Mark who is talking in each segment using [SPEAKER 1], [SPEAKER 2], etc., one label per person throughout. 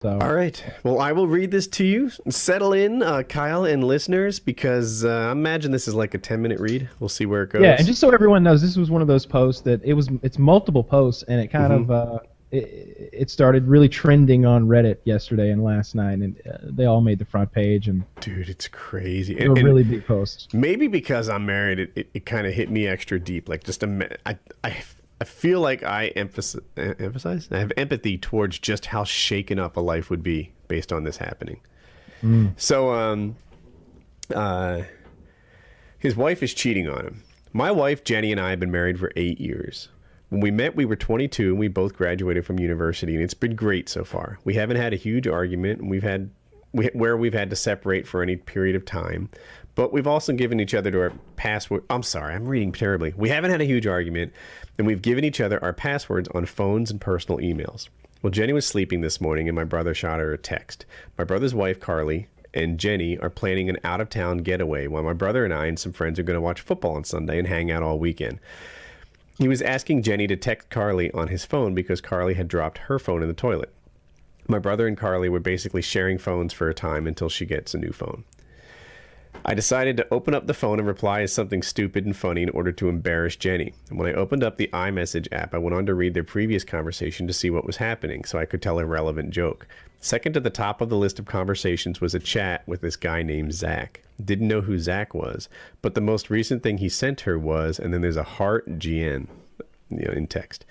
[SPEAKER 1] So,
[SPEAKER 2] All right. Well, I will read this to you. Settle in, Kyle and listeners, because I imagine this is like a 10-minute read. We'll see where it
[SPEAKER 1] yeah, and
[SPEAKER 2] goes.
[SPEAKER 1] just so everyone knows, this was one of those posts that it's multiple posts, and it kind of it started really trending on Reddit yesterday and last night, and they all made the front page, and
[SPEAKER 2] Dude, it's crazy.
[SPEAKER 1] they were really big posts.
[SPEAKER 2] Maybe because I'm married, it kind of hit me extra deep. Like, I feel like I emphasize? I have empathy towards just how shaken up a life would be based on this happening. So, his wife is cheating on him. My wife, Jenny, and I have been married for 8 years. When we met, we were 22, and we both graduated from university, and it's been great so far. We haven't had a huge argument, and where we've had to separate for any period of time, but we've also given each other our password. I'm sorry, I'm reading terribly. We haven't had a huge argument, and we've given each other our passwords on phones and personal emails. Well, Jenny was sleeping this morning, and my brother shot her a text. My brother's wife, Carly, and Jenny are planning an out-of-town getaway while my brother and I and some friends are going to watch football on Sunday and hang out all weekend. He was asking Jenny to text Carly on his phone because Carly had dropped her phone in the toilet. My brother and Carly were basically sharing phones for a time until she gets a new phone. I decided to open up the phone and reply as something stupid and funny in order to embarrass Jenny. And when I opened up the iMessage app, I went on to read their previous conversation to see what was happening so I could tell a relevant joke. Second to the top of the list of conversations was a chat with this guy named Zach. Didn't know who Zach was, but the most recent thing he sent her was, and then there's a heart GN, in text.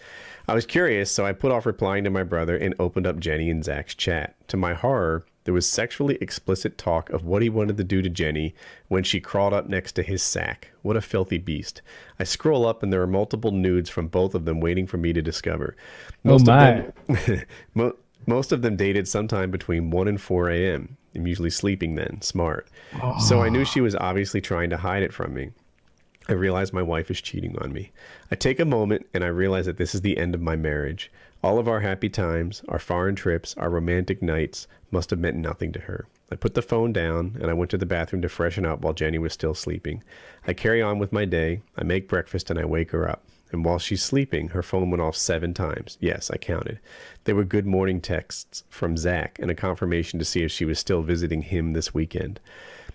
[SPEAKER 2] I was curious, so I put off replying to my brother and opened up Jenny and Zach's chat. To my horror, there was sexually explicit talk of what he wanted to do to Jenny when she crawled up next to his sack. What a filthy beast. I scroll up and there are multiple nudes from both of them waiting for me to discover. Most of them dated sometime between 1 and 4 a.m. I'm usually sleeping then. Smart. So I knew she was obviously trying to hide it from me. I realize my wife is cheating on me. I take a moment and I realize that this is the end of my marriage. All of our happy times, our foreign trips, our romantic nights must have meant nothing to her. I put the phone down and I went to the bathroom to freshen up while Jenny was still sleeping. I carry on with my day. I make breakfast and I wake her up. And while she's sleeping, her phone went off 7 times. Yes, I counted. They were good morning texts from Zach and a confirmation to see if she was still visiting him this weekend.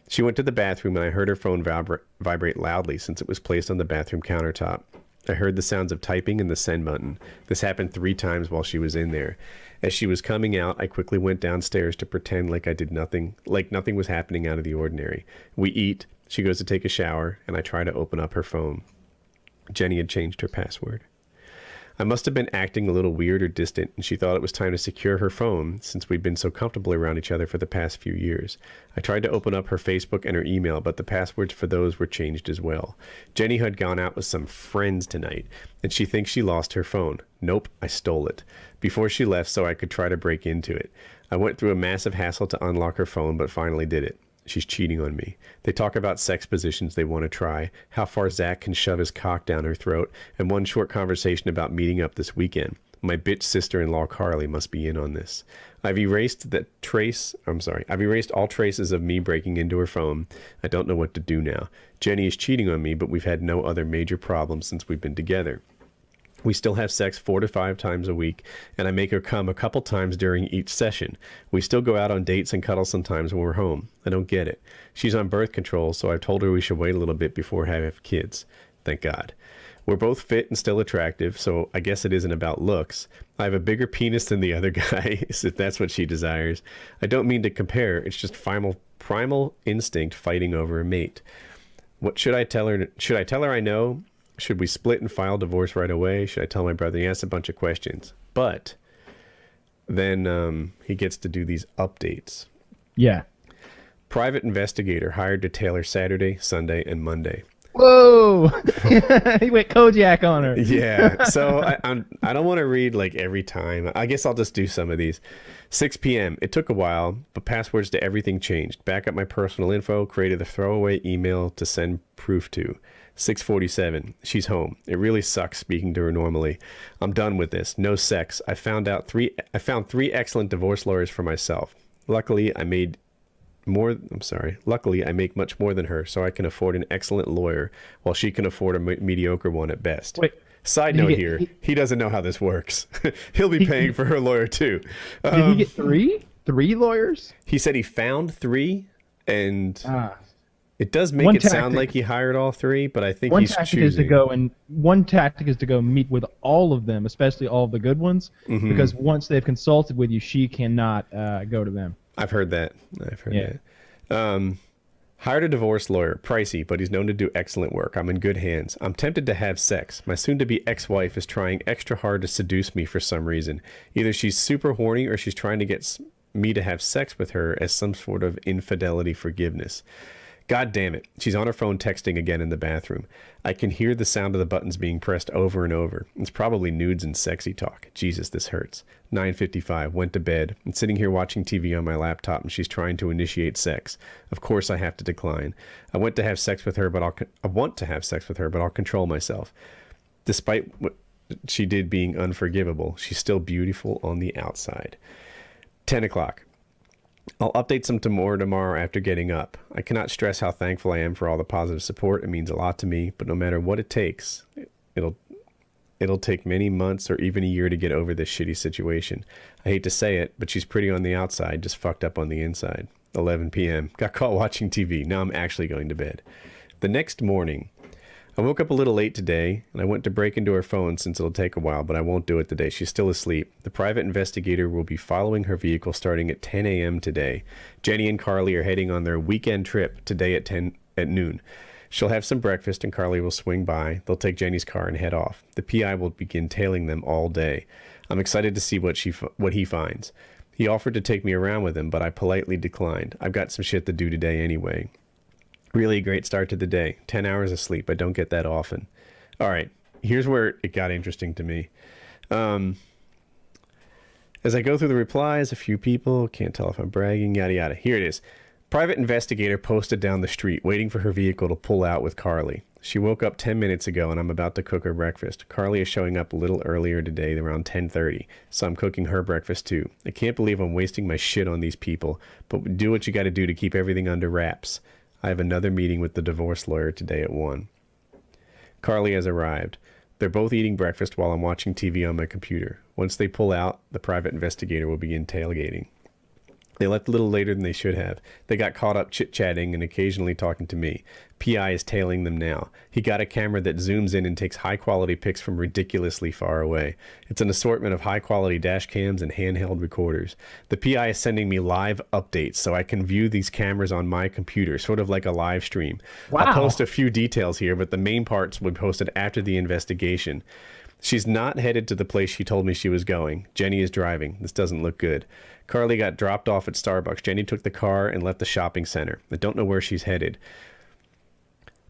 [SPEAKER 2] She went to the bathroom and I heard her phone vibrate loudly since it was placed on the bathroom countertop. I heard the sounds of typing and the send button. This happened 3 times while she was in there. As she was coming out, I quickly went downstairs to pretend like nothing was happening out of the ordinary. We eat, she goes to take a shower, and I try to open up her phone. Jenny had changed her password. I must have been acting a little weird or distant, and she thought it was time to secure her phone since we'd been so comfortable around each other for the past few years. I tried to open up her Facebook and her email, but the passwords for those were changed as well. Jenny had gone out with some friends tonight, and she thinks she lost her phone. Nope, I stole it before she left so I could try to break into it. I went through a massive hassle to unlock her phone, but finally did it. She's cheating on me. They talk about sex positions they want to try, how far Zach can shove his cock down her throat, and one short conversation about meeting up this weekend. My bitch sister-in-law Carly must be in on this. I've erased all traces of me breaking into her phone. I don't know what to do now. Jenny is cheating on me, but we've had no other major problems since we've been together. We still have sex 4 to 5 times a week, and I make her come a couple times during each session. We still go out on dates and cuddle sometimes when we're home. I don't get it. She's on birth control, so I've told her we should wait a little bit before having kids. Thank God. We're both fit and still attractive, so I guess it isn't about looks. I have a bigger penis than the other guy, if that's what she desires. I don't mean to compare. It's just primal instinct fighting over a mate. What should I tell her? Should I tell her I know? Should we split and file divorce right away? Should I tell my brother? He asks a bunch of questions. But then he gets to do these updates.
[SPEAKER 1] Yeah.
[SPEAKER 2] Private investigator hired to tailor Saturday, Sunday, and Monday.
[SPEAKER 1] Whoa! He went Kojak on her.
[SPEAKER 2] Yeah. So I don't want to read like every time. I guess I'll just do some of these. 6 p.m. It took a while, but passwords to everything changed. Back up my personal info, created a throwaway email to send proof to. 6:47. She's home. It really sucks speaking to her normally. I'm done with this. No sex. I found 3 excellent divorce lawyers for myself. Luckily, I make much more than her, so I can afford an excellent lawyer, while she can afford a mediocre one at best.
[SPEAKER 1] Wait.
[SPEAKER 2] Side note here, he doesn't know how this works. He'll be paying for her lawyer too.
[SPEAKER 1] Did he get 3? 3 lawyers?
[SPEAKER 2] He said he found 3, and
[SPEAKER 1] Ah.
[SPEAKER 2] it does make
[SPEAKER 1] One
[SPEAKER 2] it sound
[SPEAKER 1] tactic.
[SPEAKER 2] like he hired all 3, but I think
[SPEAKER 1] One
[SPEAKER 2] he's
[SPEAKER 1] tactic is to
[SPEAKER 2] choosing.
[SPEAKER 1] go meet with all of them, especially all of the good ones, because once they've consulted with you, she cannot go to them.
[SPEAKER 2] I've heard that. I've heard
[SPEAKER 1] Yeah.
[SPEAKER 2] that. Hired a divorce lawyer, pricey, but he's known to do excellent work. I'm in good hands. I'm tempted to have sex. My soon-to-be ex-wife is trying extra hard to seduce me for some reason. Either she's super horny or she's trying to get me to have sex with her as some sort of infidelity forgiveness. God damn it. She's on her phone texting again in the bathroom. I can hear the sound of the buttons being pressed over and over. It's probably nudes and sexy talk. Jesus, this hurts. 9:55, went to bed. I'm sitting here watching TV on my laptop and she's trying to initiate sex. Of course I have to decline. I want to have sex with her, but I'll control myself. Despite what she did being unforgivable, she's still beautiful on the outside. 10 o'clock. I'll update some more tomorrow after getting up. I cannot stress how thankful I am for all the positive support. It means a lot to me, but no matter what it takes, it'll take many months or even a year to get over this shitty situation. I hate to say it, but she's pretty on the outside, just fucked up on the inside. 11 p.m. Got caught watching TV. Now I'm actually going to bed. The next morning, I woke up a little late today, and I went to break into her phone since it'll take a while, but I won't do it today. She's still asleep. The private investigator will be following her vehicle starting at 10 a.m. today. Jenny and Carly are heading on their weekend trip today at noon. She'll have some breakfast, and Carly will swing by. They'll take Jenny's car and head off. The PI will begin tailing them all day. I'm excited to see what he finds. He offered to take me around with him, but I politely declined. I've got some shit to do today anyway. Really a great start to the day. 10 hours of sleep. I don't get that often. All right. Here's where it got interesting to me. As I go through the replies, a few people, can't tell if I'm bragging, yada, yada. Here it is. Private investigator posted down the street, waiting for her vehicle to pull out with Carly. She woke up 10 minutes ago, and I'm about to cook her breakfast. Carly is showing up a little earlier today, around 10:30, so I'm cooking her breakfast too. I can't believe I'm wasting my shit on these people, but do what you got to do to keep everything under wraps. I have another meeting with the divorce lawyer today at 1. Carly has arrived. They're both eating breakfast while I'm watching TV on my computer. Once they pull out, the private investigator will begin tailgating. They left a little later than they should have. They got caught up chit-chatting and occasionally talking to me. PI is tailing them now. He got a camera that zooms in and takes high-quality pics from ridiculously far away. It's an assortment of high-quality dash cams and handheld recorders. The PI is sending me live updates so I can view these cameras on my computer, sort of like a live stream.
[SPEAKER 1] Wow.
[SPEAKER 2] I'll post a few details here, but the main parts will be posted after the investigation. She's not headed to the place she told me she was going. Jenny is driving. This doesn't look good. Carly got dropped off at Starbucks. Jenny took the car and left the shopping center. I don't know where she's headed.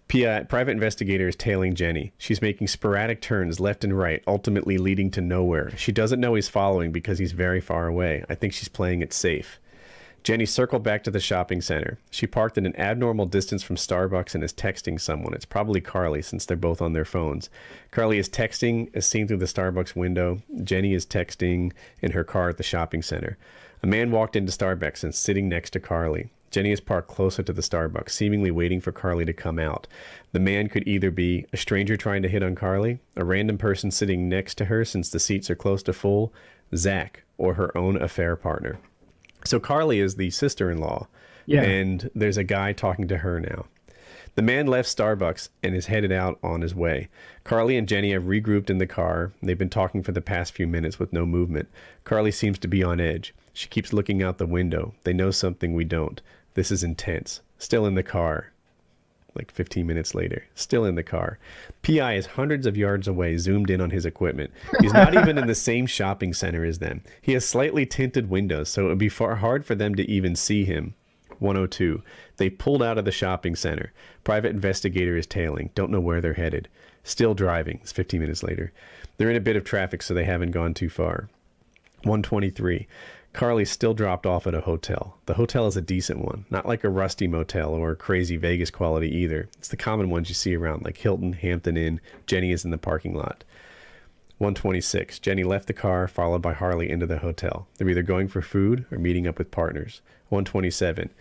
[SPEAKER 2] Private investigator is tailing Jenny. She's making sporadic turns left and right, ultimately leading to nowhere. She doesn't know he's following because he's very far away. I think she's playing it safe. Jenny circled back to the shopping center. She parked in an abnormal distance from Starbucks and is texting someone. It's probably Carly, since they're both on their phones. Carly is texting, as seen through the Starbucks window. Jenny is texting in her car at the shopping center. A man walked into Starbucks and is sitting next to Carly. Jenny is parked closer to the Starbucks, seemingly waiting for Carly to come out. The man could either be a stranger trying to hit on Carly, a random person sitting next to her since the seats are close to full, Zach, or her own affair partner. So Carly is the sister-in-law, and there's a guy talking to her now. The man left Starbucks and is headed out on his way. Carly and Jenny have regrouped in the car. They've been talking for the past few minutes with no movement. Carly seems to be on edge. She keeps looking out the window. They know something we don't. This is intense. Still in the car. Like 15 minutes later. Still in the car. PI is hundreds of yards away, zoomed in on his equipment. He's not even in the same shopping center as them. He has slightly tinted windows, so it would be far hard for them to even see him. 102. They pulled out of the shopping center. Private investigator is tailing. Don't know where they're headed. Still driving. It's 15 minutes later. They're in a bit of traffic, so they haven't gone too far. 123. Carly's still dropped off at a hotel. The hotel is a decent one, not like a rusty motel or a crazy Vegas quality either. It's the common ones you see around, like Hilton, Hampton Inn. Jenny is in the parking lot. 126. Jenny left the car, followed by Harley into the hotel. They're either going for food or meeting up with partners. 127.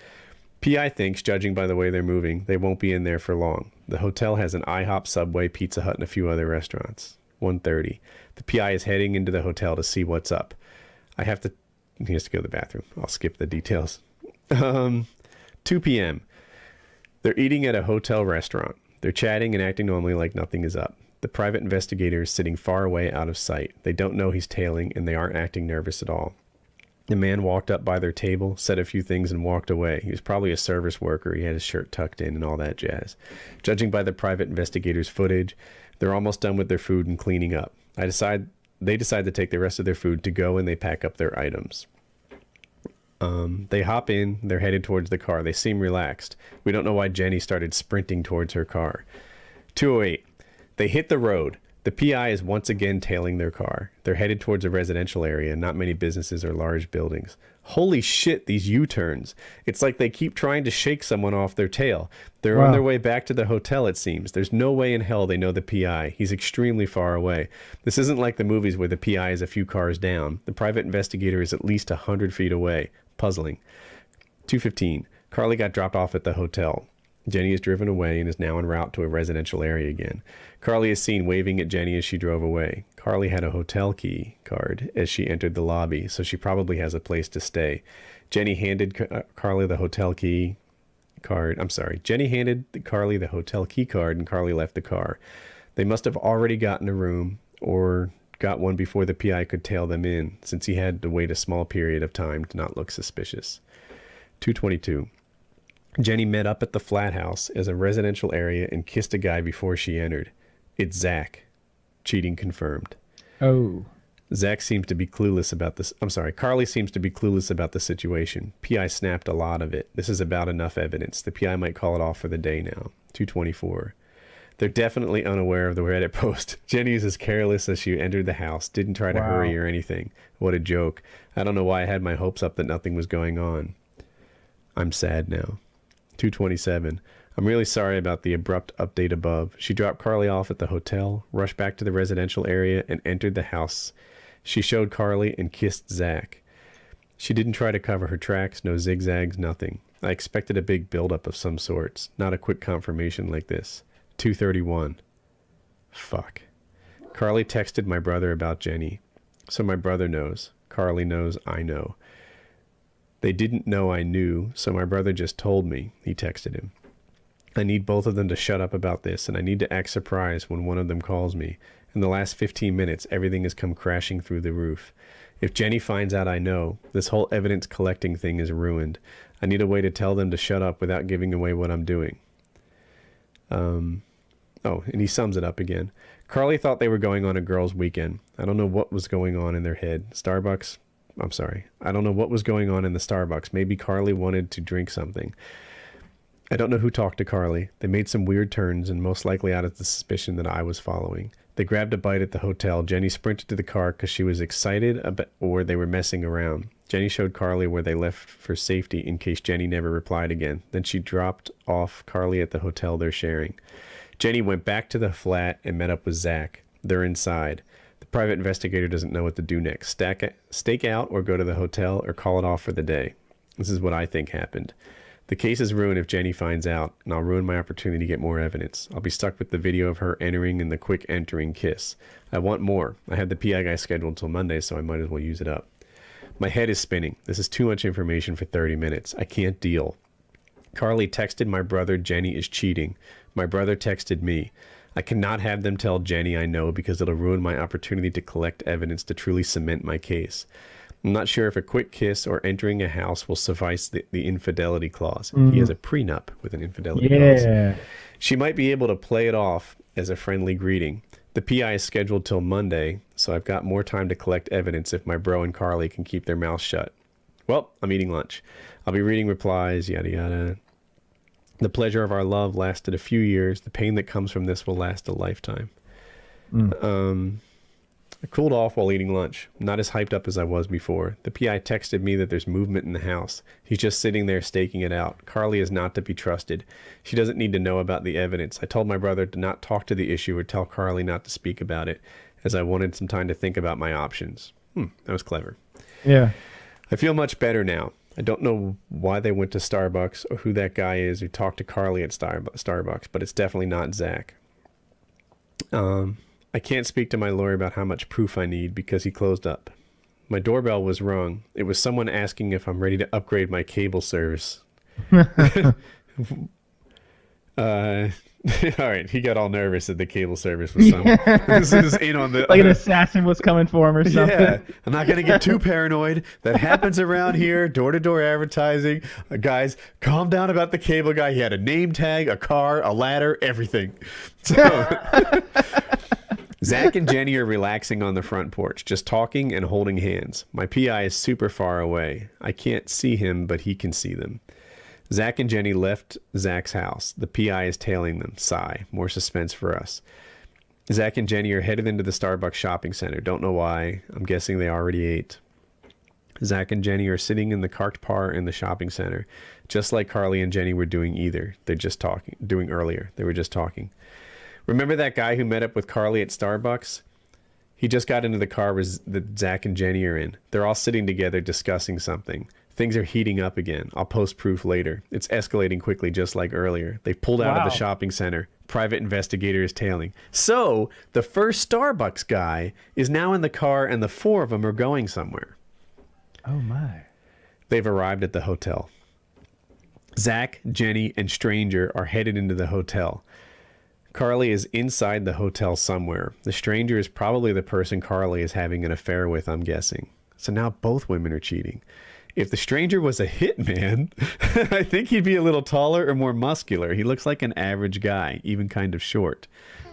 [SPEAKER 2] PI thinks, judging by the way they're moving, they won't be in there for long. The hotel has an IHOP, Subway, Pizza Hut, and a few other restaurants. 130. The PI is heading into the hotel to see what's up. I have he has to go to the bathroom. I'll skip the details. 2 p.m. They're eating at a hotel restaurant. They're chatting and acting normally like nothing is up. The private investigator is sitting far away out of sight. They don't know he's tailing, and they aren't acting nervous at all. The man walked up by their table, said a few things, and walked away. He was probably a service worker. He had his shirt tucked in and all that jazz. Judging by the private investigator's footage, they're almost done with their food and cleaning up. They decide to take the rest of their food to go, and they pack up their items. They hop in. They're headed towards the car. They seem relaxed. We don't know why Jenny started sprinting towards her car. 2:08. They hit the road. The PI is once again tailing their car. They're headed towards a residential area, not many businesses or large buildings. Holy shit, these U-turns. It's like they keep trying to shake someone off their tail. They're on their way back to the hotel, it seems. There's no way in hell they know the PI. He's extremely far away. This isn't like the movies where the PI is a few cars down. The private investigator is at least 100 feet away. Puzzling. 2:15. Carly got dropped off at the hotel. Jenny is driven away and is now en route to a residential area again. Carly is seen waving at Jenny as she drove away. Carly had a hotel key card as she entered the lobby, so she probably has a place to stay. Jenny handed Carly the hotel key card. Jenny handed Carly the hotel key card, and Carly left the car. They must have already gotten a room or got one before the PI could tail them in, since he had to wait a small period of time to not look suspicious. 2:22. Jenny met up at the flat house as a residential area and kissed a guy before she entered. It's Zach. Cheating confirmed.
[SPEAKER 1] Oh.
[SPEAKER 2] Zach seems to be clueless about this. Carly seems to be clueless about the situation. PI snapped a lot of it. This is about enough evidence. The PI might call it off for the day now. 2:24. They're definitely unaware of the Reddit post. Jenny is as careless as she entered the house. Didn't try to hurry or anything. What a joke. I don't know why I had my hopes up that nothing was going on. I'm sad now. 2:27. I'm really sorry about the abrupt update above. She dropped Carly off at the hotel, rushed back to the residential area, and entered the house. She showed Carly and kissed Zach. She didn't try to cover her tracks, no zigzags, nothing. I expected a big buildup of some sorts, not a quick confirmation like this. 2:31. Fuck. Carly texted my brother about Jenny. So my brother knows. Carly knows I know. They didn't know I knew, so my brother just told me, he texted him. I need both of them to shut up about this, and I need to act surprised when one of them calls me. In the last 15 minutes, everything has come crashing through the roof. If Jenny finds out I know, this whole evidence collecting thing is ruined. I need a way to tell them to shut up without giving away what I'm doing. And he sums it up again. Carly thought they were going on a girls' weekend. I don't know what was going on in their head. I don't know what was going on in the Starbucks. Maybe Carly wanted to drink something. I don't know who talked to Carly. They made some weird turns, and most likely out of the suspicion that I was following. They grabbed a bite at the hotel. Jenny sprinted to the car because she was excited or they were messing around. Jenny showed Carly where they left for safety in case Jenny never replied again. Then she dropped off Carly at the hotel they're sharing. Jenny went back to the flat and met up with Zach. They're inside. The private investigator doesn't know what to do next. Stake out or go to the hotel or call it off for the day. This is what I think happened. The case is ruined if Jenny finds out, and I'll ruin my opportunity to get more evidence. I'll be stuck with the video of her entering and the quick entering kiss. I want more. I have the PI guy scheduled till Monday, so I might as well use it up. My head is spinning. This is too much information for 30 minutes. I can't deal. Carly texted my brother Jenny is cheating. My brother texted me. I cannot have them tell Jenny I know because it'll ruin my opportunity to collect evidence to truly cement my case. I'm not sure if a quick kiss or entering a house will suffice the infidelity clause. He has a prenup with an infidelity clause. She might be able to play it off as a friendly greeting. The PI is scheduled till Monday, so I've got more time to collect evidence if my bro and Carly can keep their mouths shut. Well, I'm eating lunch. I'll be reading replies, yada yada. The pleasure of our love lasted a few years. The pain that comes from this will last a lifetime. I cooled off while eating lunch. Not as hyped up as I was before. The PI texted me that there's movement in the house. He's just sitting there staking it out. Carly is not to be trusted. She doesn't need to know about the evidence. I told my brother to not talk to the issue or tell Carly not to speak about it, as I wanted some time to think about my options. That was clever.
[SPEAKER 1] Yeah.
[SPEAKER 2] I feel much better now. I don't know why they went to Starbucks or who that guy is who talked to Carly at Starbucks, but it's definitely not Zach. I can't speak to my lawyer about how much proof I need because he closed up. My doorbell was rung. It was someone asking if I'm ready to upgrade my cable service. All right, he got all nervous that the cable service was some. This is in on the
[SPEAKER 1] like an assassin was coming for him or something.
[SPEAKER 2] Yeah, I'm not gonna get too paranoid. That happens around here. Door-to-door advertising. Guys, calm down about the cable guy. He had a name tag, a car, a ladder, everything. So Zach and Jenny are relaxing on the front porch, just talking and holding hands. My PI is super far away. I can't see him, but he can see them. Zach and Jenny left Zach's house. The PI is tailing them. Sigh. More suspense for us. Zach and Jenny are headed into the Starbucks shopping center. Don't know why. I'm guessing they already ate. Zach and Jenny are sitting in the cart par in the shopping center, just like Carly and Jenny were doing earlier. They were just talking. Remember that guy who met up with Carly at Starbucks? He just got into the car that Zach and Jenny are in. They're all sitting together discussing something. Things are heating up again. I'll post proof later. It's escalating quickly, just like earlier. They've pulled out of the shopping center. Private investigator is tailing. So the first Starbucks guy is now in the car, and the four of them are going somewhere.
[SPEAKER 1] Oh, my.
[SPEAKER 2] They've arrived at the hotel. Zach, Jenny, and Stranger are headed into the hotel. Carly is inside the hotel somewhere. The stranger is probably the person Carly is having an affair with, I'm guessing. So now both women are cheating. If the stranger was a hitman, I think he'd be a little taller or more muscular. He looks like an average guy, even kind of short.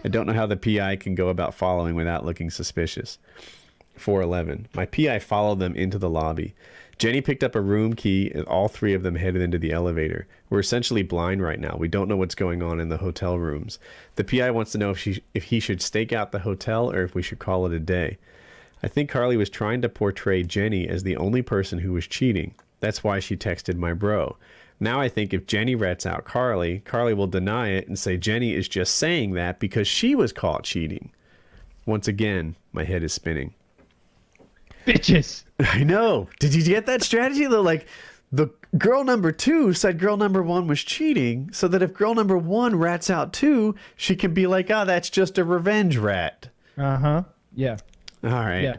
[SPEAKER 2] I don't know how the PI can go about following without looking suspicious. 411. My PI followed them into the lobby. Jenny picked up a room key and all three of them headed into the elevator. We're essentially blind right now. We don't know what's going on in the hotel rooms. The PI wants to know if he should stake out the hotel or if we should call it a day. I think Carly was trying to portray Jenny as the only person who was cheating. That's why she texted my bro. Now I think if Jenny rats out Carly, Carly will deny it and say Jenny is just saying that because she was caught cheating. Once again, my head is spinning.
[SPEAKER 1] Bitches.
[SPEAKER 2] I know. Did you get that strategy though? Like, the girl number 2 said girl number 1 was cheating, so that if girl number 1 rats out 2, she can be like, oh, that's just a revenge rat.
[SPEAKER 1] Uh-huh. Yeah.
[SPEAKER 2] All right.
[SPEAKER 1] Yeah.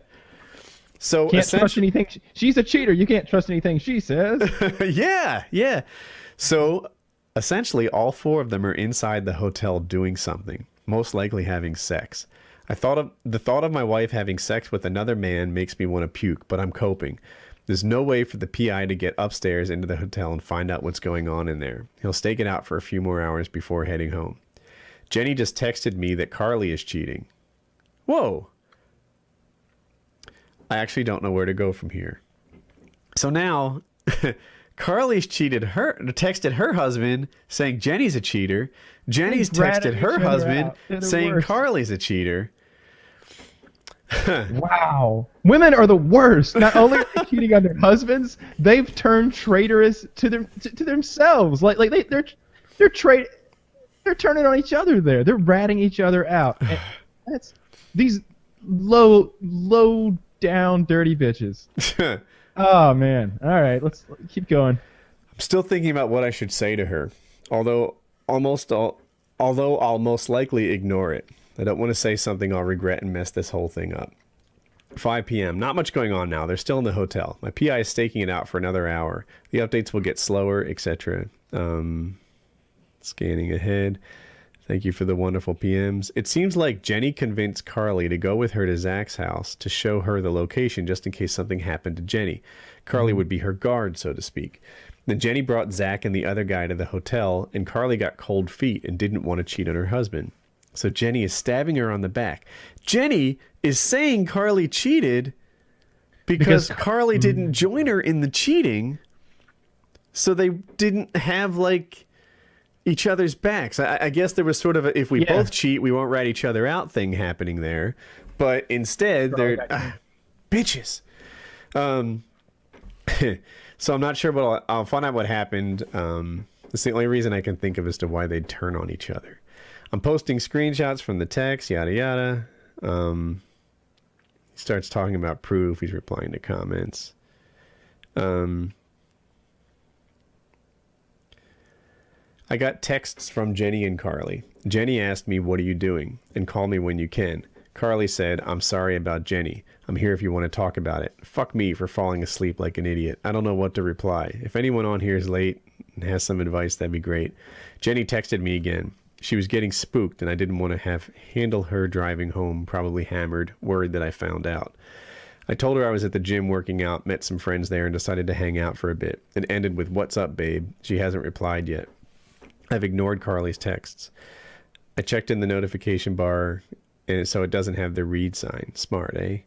[SPEAKER 2] So
[SPEAKER 1] can't trust anything. She's a cheater. You can't trust anything she says.
[SPEAKER 2] Yeah. So essentially, all four of them are inside the hotel doing something, most likely having sex. The thought of my wife having sex with another man makes me want to puke, but I'm coping. There's no way for the PI to get upstairs into the hotel and find out what's going on in there. He'll stake it out for a few more hours before heading home. Jenny just texted me that Carly is cheating. Whoa. I actually don't know where to go from here. So now, Carly's texted her husband saying Jenny's a cheater. Jenny's texted her husband saying Carly's a cheater.
[SPEAKER 1] Wow. Women are the worst. Not only are they cheating on their husbands, they've turned traitorous to themselves. Like they're turning on each other there. They're ratting each other out. And that's these low down dirty bitches. Oh man. All right, let's keep going.
[SPEAKER 2] I'm still thinking about what I should say to her. Although I'll most likely ignore it. I don't want to say something I'll regret and mess this whole thing up. 5 p.m. Not much going on now. They're still in the hotel. My PI is staking it out for another hour. The updates will get slower, etc. Scanning ahead. Thank you for the wonderful PMs. It seems like Jenny convinced Carly to go with her to Zach's house to show her the location just in case something happened to Jenny. Carly would be her guard, so to speak. Then Jenny brought Zach and the other guy to the hotel, and Carly got cold feet and didn't want to cheat on her husband. So Jenny is stabbing her on the back. Jenny is saying Carly cheated because Carly didn't join her in the cheating, so they didn't have, like, each other's backs. I guess there was sort of a, if we both cheat, we won't rat each other out thing happening there. But instead, they're bitches. So I'm not sure, but I'll find out what happened. That's the only reason I can think of as to why they'd turn on each other. I'm posting screenshots from the text, yada, yada. He starts talking about proof. He's replying to comments. I got texts from Jenny and Carly. Jenny asked me, "What are you doing?" and "Call me when you can." Carly said, I'm sorry about Jenny. I'm here if you want to talk about it. Fuck me for falling asleep like an idiot. I don't know what to reply. If anyone on here is late and has some advice, that'd be great. Jenny texted me again. She was getting spooked, and I didn't want to handle her driving home, probably hammered, worried that I found out. I told her I was at the gym working out, met some friends there, and decided to hang out for a bit. It ended with, "What's up, babe?" She hasn't replied yet. I've ignored Carly's texts. I checked in the notification bar, and so it doesn't have the read sign. Smart, eh?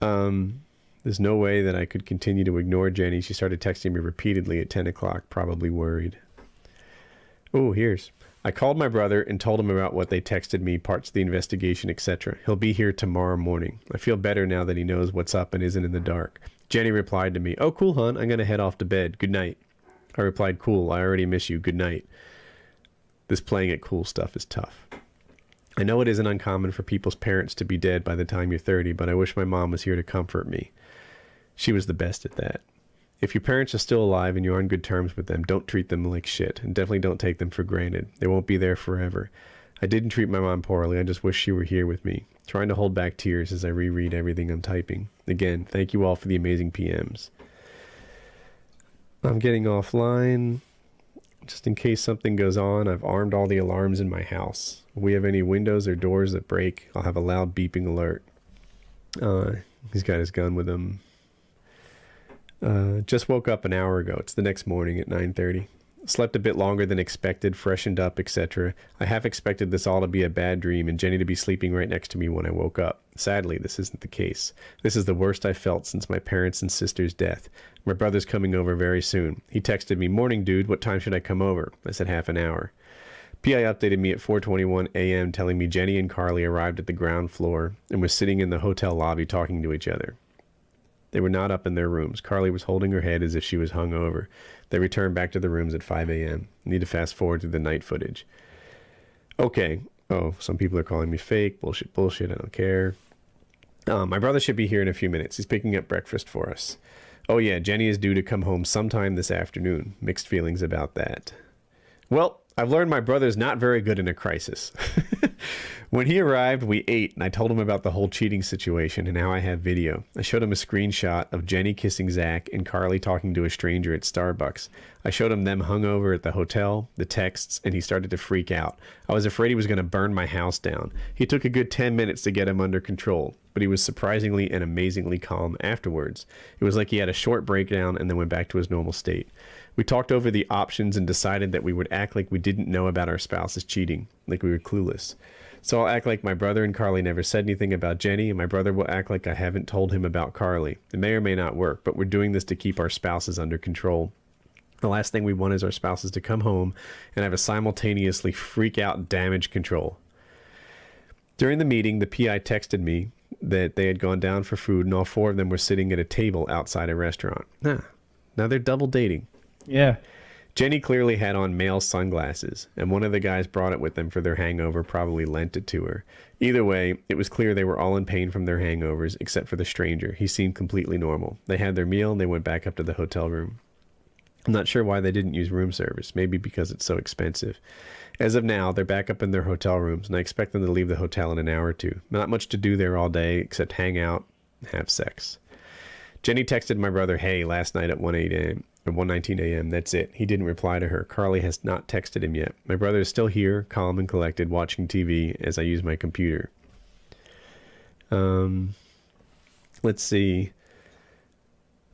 [SPEAKER 2] There's no way that I could continue to ignore Jenny. She started texting me repeatedly at 10 o'clock, probably worried. Oh, here's. I called my brother and told him about what they texted me, parts of the investigation, etc. He'll be here tomorrow morning. I feel better now that he knows what's up and isn't in the dark. Jenny replied to me, "Oh, cool, hon. I'm going to head off to bed. Good night." I replied, "Cool. I already miss you. Good night." This playing it cool stuff is tough. I know it isn't uncommon for people's parents to be dead by the time you're 30, but I wish my mom was here to comfort me. She was the best at that. If your parents are still alive and you're on good terms with them, don't treat them like shit, and definitely don't take them for granted. They won't be there forever. I didn't treat my mom poorly. I just wish she were here with me. Trying to hold back tears as I reread everything I'm typing. Again, thank you all for the amazing PMs. I'm getting offline. Just in case something goes on, I've armed all the alarms in my house. If we have any windows or doors that break, I'll have a loud beeping alert. He's got his gun with him. Just woke up an hour ago. It's the next morning at 9:30. Slept a bit longer than expected, freshened up, etc. I half expected this all to be a bad dream and Jenny to be sleeping right next to me when I woke up. Sadly, this isn't the case. This is the worst I've felt since my parents' and sister's death. My brother's coming over very soon. He texted me, "Morning, dude. What time should I come over?" I said half an hour. PI updated me at 4:21 a.m. telling me Jenny and Carly arrived at the ground floor and were sitting in the hotel lobby talking to each other. They were not up in their rooms. Carly was holding her head as if she was hungover. They returned back to the rooms at 5 a.m. Need to fast forward to the night footage. Okay. Oh, some people are calling me fake. Bullshit. I don't care. My brother should be here in a few minutes. He's picking up breakfast for us. Oh yeah, Jenny is due to come home sometime this afternoon. Mixed feelings about that. Well, I've learned my brother's not very good in a crisis. When he arrived, we ate, and I told him about the whole cheating situation and how I have video. I showed him a screenshot of Jenny kissing Zach and Carly talking to a stranger at Starbucks. I showed him them hungover at the hotel, the texts, and he started to freak out. I was afraid he was going to burn my house down. He took a good 10 minutes to get him under control, but he was surprisingly and amazingly calm afterwards. It was like he had a short breakdown and then went back to his normal state. We talked over the options and decided that we would act like we didn't know about our spouse's cheating, like we were clueless. So I'll act like my brother and Carly never said anything about Jenny, and my brother will act like I haven't told him about Carly. It may or may not work, but we're doing this to keep our spouses under control. The last thing we want is our spouses to come home and have a simultaneously freak out damage control. During the meeting, the PI texted me that they had gone down for food and all four of them were sitting at a table outside a restaurant. Now they're double dating.
[SPEAKER 1] Yeah.
[SPEAKER 2] Jenny clearly had on male sunglasses, and one of the guys brought it with them for their hangover, probably lent it to her. Either way, it was clear they were all in pain from their hangovers, except for the stranger. He seemed completely normal. They had their meal and they went back up to the hotel room. I'm not sure why they didn't use room service, maybe because it's so expensive. As of now, they're back up in their hotel rooms, and I expect them to leave the hotel in an hour or two. Not much to do there all day, except hang out and have sex. Jenny texted my brother, "Hey," last night at 1:08 a.m. or 1:19 a.m. That's it. He didn't reply to her. Carly has not texted him yet. My brother is still here, calm and collected, watching TV as I use my computer. Let's see.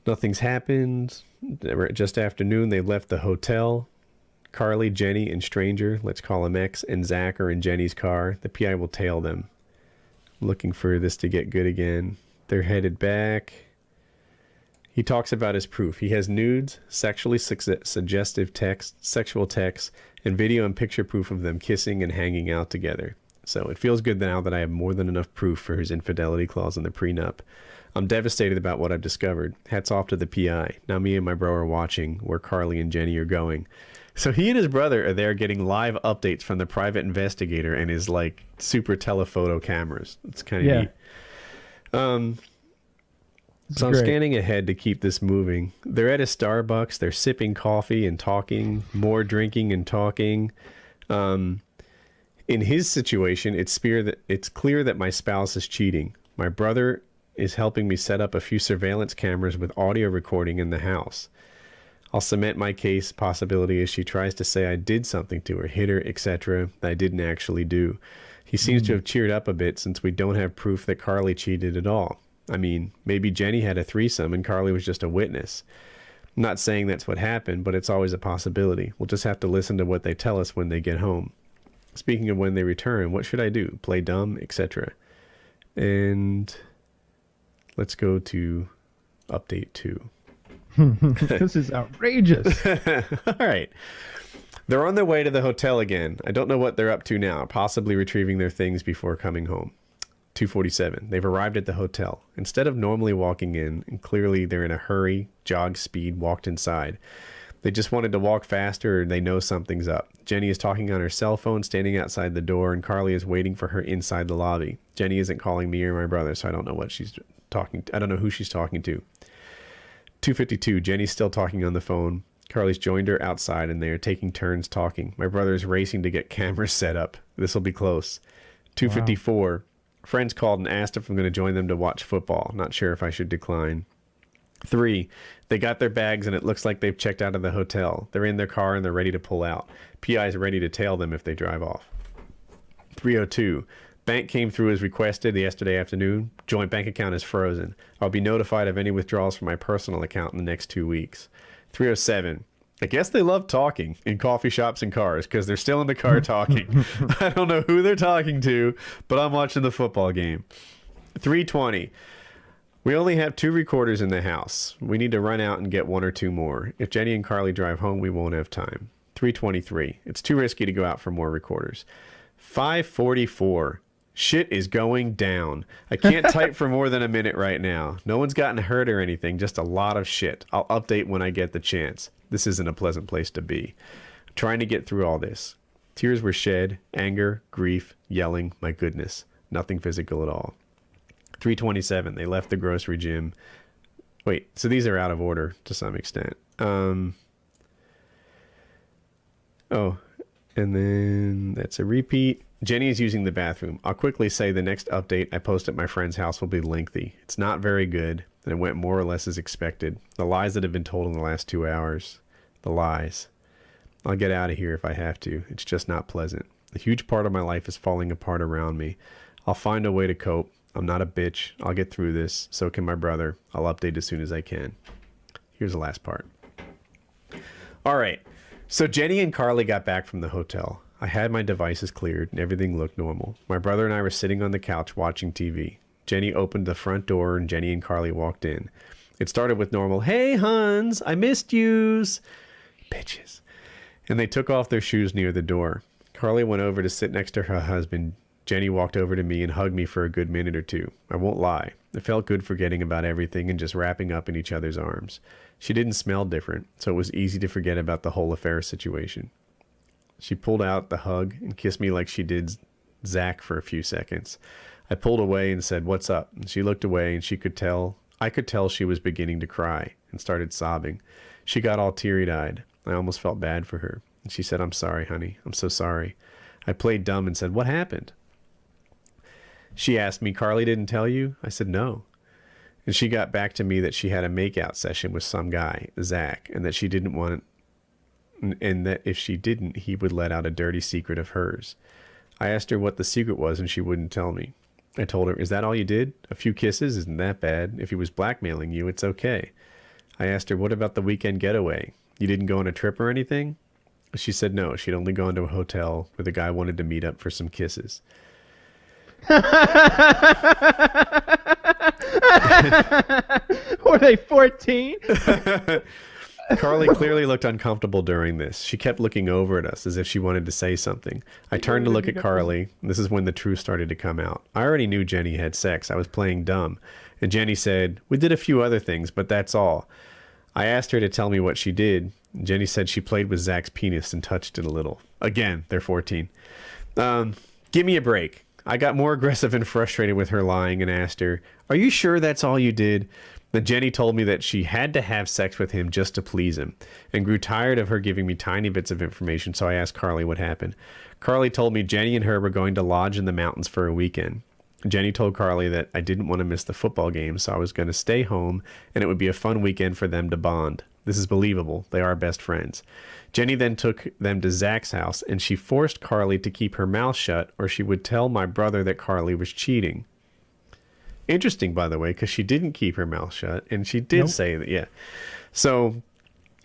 [SPEAKER 2] Nothing's happened. Just afternoon, they left the hotel. Carly, Jenny, and stranger, let's call him X, and Zach are in Jenny's car. The PI will tail them. Looking for this to get good again. They're headed back. He talks about his proof. He has nudes, sexually suggestive texts, sexual texts, and video and picture proof of them kissing and hanging out together. So it feels good now that I have more than enough proof for his infidelity clause in the prenup. I'm devastated about what I've discovered. Hats off to the PI. Now me and my bro are watching where Carly and Jenny are going. So he and his brother are there getting live updates from the private investigator and his like super telephoto cameras. It's kind of neat. So I'm scanning ahead to keep this moving. They're at a Starbucks. They're sipping coffee and talking, more drinking and talking. In his situation, it's clear that my spouse is cheating. My brother is helping me set up a few surveillance cameras with audio recording in the house. I'll cement my case possibility as she tries to say I did something to her, hit her, etc., that I didn't actually do. He seems to have cheered up a bit since we don't have proof that Carly cheated at all. I mean, maybe Jenny had a threesome and Carly was just a witness. I'm not saying that's what happened, but it's always a possibility. We'll just have to listen to what they tell us when they get home. Speaking of when they return, what should I do? Play dumb, etc. And let's go to update 2.
[SPEAKER 1] This is outrageous.
[SPEAKER 2] All right. They're on their way to the hotel again. I don't know what they're up to now, possibly retrieving their things before coming home. 2:47. They've arrived at the hotel. Instead of normally walking in, and clearly they're in a hurry, jog speed, walked inside. They just wanted to walk faster or they know something's up. Jenny is talking on her cell phone, standing outside the door, and Carly is waiting for her inside the lobby. Jenny isn't calling me or my brother, so I don't know what she's talking to. I don't know who she's talking to. 2:52. Jenny's still talking on the phone. Carly's joined her outside and they are taking turns talking. My brother is racing to get cameras set up. This will be close. 2:54. Friends called and asked if I'm going to join them to watch football. Not sure if I should decline. 3. They got their bags and it looks like they've checked out of the hotel. They're in their car and they're ready to pull out. PI is ready to tail them if they drive off. 3:02. Bank came through as requested yesterday afternoon. Joint bank account is frozen. I'll be notified of any withdrawals from my personal account in the next 2 weeks. 3:07. I guess they love talking in coffee shops and cars because they're still in the car talking. I don't know who they're talking to, but I'm watching the football game. 3:20. We only have 2 recorders in the house. We need to run out and get 1 or 2 more. If Jenny and Carly drive home, we won't have time. 3:23. It's too risky to go out for more recorders. 5:44. Shit is going down. I can't type for more than a minute right now. No one's gotten hurt or anything, just a lot of shit. I'll update when I get the chance. This isn't a pleasant place to be. I'm trying to get through all this. Tears were shed, anger, grief, yelling, my goodness. Nothing physical at all. 3:27. They left the grocery gym. Wait, so these are out of order to some extent. Oh, and then that's a repeat. Jenny is using the bathroom. I'll quickly say the next update I post at my friend's house will be lengthy. It's not very good, and it went more or less as expected. The lies that have been told in the last 2 hours. The lies. I'll get out of here if I have to. It's just not pleasant. A huge part of my life is falling apart around me. I'll find a way to cope. I'm not a bitch. I'll get through this. So can my brother. I'll update as soon as I can. Here's the last part. All right. So Jenny and Carly got back from the hotel. I had my devices cleared and everything looked normal. My brother and I were sitting on the couch watching TV. Jenny opened the front door and Jenny and Carly walked in. It started with normal, "Hey, Huns, I missed yous." Bitches. And they took off their shoes near the door. Carly went over to sit next to her husband. Jenny walked over to me and hugged me for a good minute or 2. I won't lie. It felt good forgetting about everything and just wrapping up in each other's arms. She didn't smell different, so it was easy to forget about the whole affair situation. She pulled out the hug and kissed me like she did Zach for a few seconds. I pulled away and said, "What's up?" And she looked away and I could tell she was beginning to cry and started sobbing. She got all teary-eyed. I almost felt bad for her. And she said, "I'm sorry, honey. I'm so sorry." I played dumb and said, "What happened?" She asked me, "Carly didn't tell you?" I said, "No." And she got back to me that she had a makeout session with some guy, Zach, and that she didn't want, and that if she didn't, he would let out a dirty secret of hers. I asked her what the secret was, and she wouldn't tell me. I told her, "Is that all you did? A few kisses isn't that bad. If he was blackmailing you, it's okay." I asked her, "What about the weekend getaway? You didn't go on a trip or anything?" She said no, she'd only gone to a hotel where the guy wanted to meet up for some kisses.
[SPEAKER 1] Were they 14?
[SPEAKER 2] Carly clearly looked uncomfortable during this. She kept looking over at us as if she wanted to say something. I turned to look at Carly. This is when the truth started to come out. I already knew Jenny had sex. I was playing dumb. And Jenny said, "We did a few other things, but that's all." I asked her to tell me what she did. Jenny said she played with Zach's penis and touched it a little. Again, they're 14. Give me a break. I got more aggressive and frustrated with her lying and asked her, "Are you sure that's all you did?" Then Jenny told me that she had to have sex with him just to please him, and grew tired of her giving me tiny bits of information, so I asked Carly what happened. Carly told me Jenny and her were going to lodge in the mountains for a weekend. Jenny told Carly that I didn't want to miss the football game, so I was going to stay home, and it would be a fun weekend for them to bond. This is believable. They are best friends. Jenny then took them to Zach's house, and she forced Carly to keep her mouth shut, or she would tell my brother that Carly was cheating. Interesting, by the way, because she didn't keep her mouth shut, and she did say that, yeah. So